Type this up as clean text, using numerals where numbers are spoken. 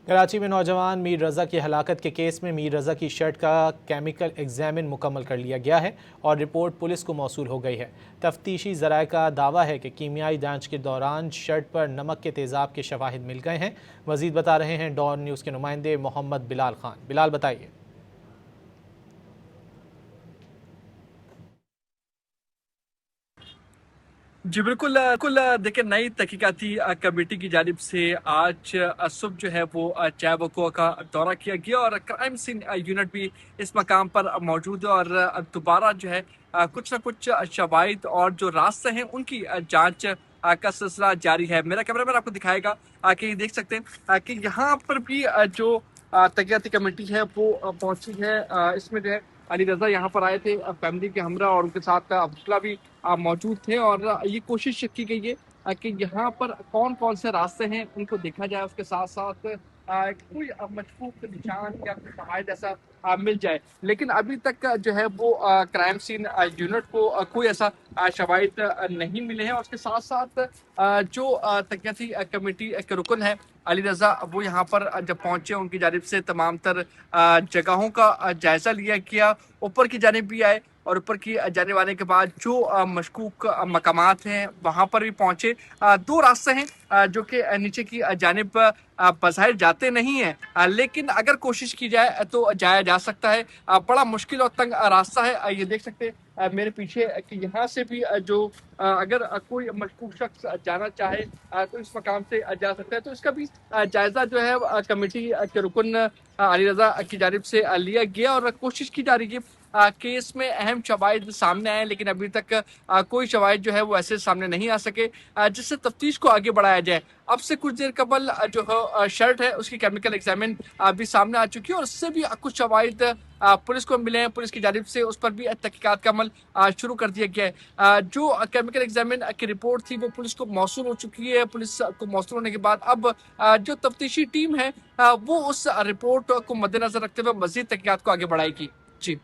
कराची में नौजवान मीर रज़ा की हलाकत के केस में मीर रज़ा की शर्ट का केमिकल एग्जामिन मुकम्मल कर लिया गया है और रिपोर्ट पुलिस को मौसूल हो गई है। तफ्तीशी ज़राए का दावा है कि कीमियाई जांच के दौरान शर्ट पर नमक के तेज़ाब के शवाहिद मिल गए हैं। मज़ीद बता रहे हैं डॉन न्यूज़ के नुमाइंदे मोहम्मद बिलाल खान। बिलाल, बताइए। जी बिल्कुल बिल्कुल देखिए, नई तहकीकाती कमेटी की जानिब से आज सुबह जो है वो चाय वक़ुआ का दौरा किया गया और क्राइम सीन यूनिट भी इस मकाम पर मौजूद है और दोबारा जो है कुछ ना कुछ शवाहिद और जो रास्ते हैं उनकी जांच का सिलसिला जारी है। मेरा कैमरामैन आपको दिखाएगा कि देख सकते हैं कि यहाँ पर भी जो तहकीकाती कमेटी है वो पहुंची है। इसमें जो है अली रजा यहाँ पर आए थे फैमिली के हमरा, और उनके साथ अब्दुल्ला भी मौजूद थे और ये कोशिश की गई है कि यहाँ पर कौन कौन से रास्ते हैं उनको देखा जाए, उसके साथ साथ कोई मशकूक निशान या कोई शवाहिद ऐसा मिल जाए। लेकिन अभी तक जो है वो क्राइम सीन यूनिट को कोई ऐसा शवाहिद नहीं मिले हैं। और उसके साथ साथ जो तहकीकाती कमेटी के रुकन है अली रजा, वो यहाँ पर जब पहुंचे उनकी जानिब से तमाम तर जगहों का जायजा लिया गया, ऊपर की जानिब भी आए और ऊपर की जाने वाले के बाद जो मशकूक मकामात हैं वहाँ पर भी पहुँचे। दो रास्ते हैं जो कि नीचे की जानिब बज़ाहिर जाते नहीं हैं, लेकिन अगर कोशिश की जाए तो जाया जा सकता है। बड़ा मुश्किल और तंग रास्ता है। ये देख सकते हैं मेरे पीछे कि यहाँ से भी जो अगर कोई मशकूक शख्स जाना चाहे तो इस मकाम से जा सकता है। तो इसका भी जायजा जो है कमेटी के रुकन अली रजा की जानिब से लिया गया और कोशिश की जा रही है केस में अहम शवाहिद सामने आए, लेकिन अभी तक कोई शवाहिद जो है वो ऐसे सामने नहीं आ सके जिससे तफ्तीश को आगे बढ़ाया जाए। अब से कुछ देर कबल जो है शर्ट है उसकी केमिकल एग्जामिन भी सामने आ चुकी है और उससे भी कुछ शवाहिद पुलिस को मिले हैं। पुलिस की जानिब से उस पर भी तहकीकात का अमल शुरू कर दिया गया है। जो केमिकल एग्जामिन की रिपोर्ट थी वो पुलिस को मौसूल हो चुकी है। पुलिस को मौसूल होने के बाद अब जो तफ्तीशी टीम है वो उस रिपोर्ट को मद्देनजर रखते हुए मजीद तहकीकात को आगे बढ़ाएगी। जी।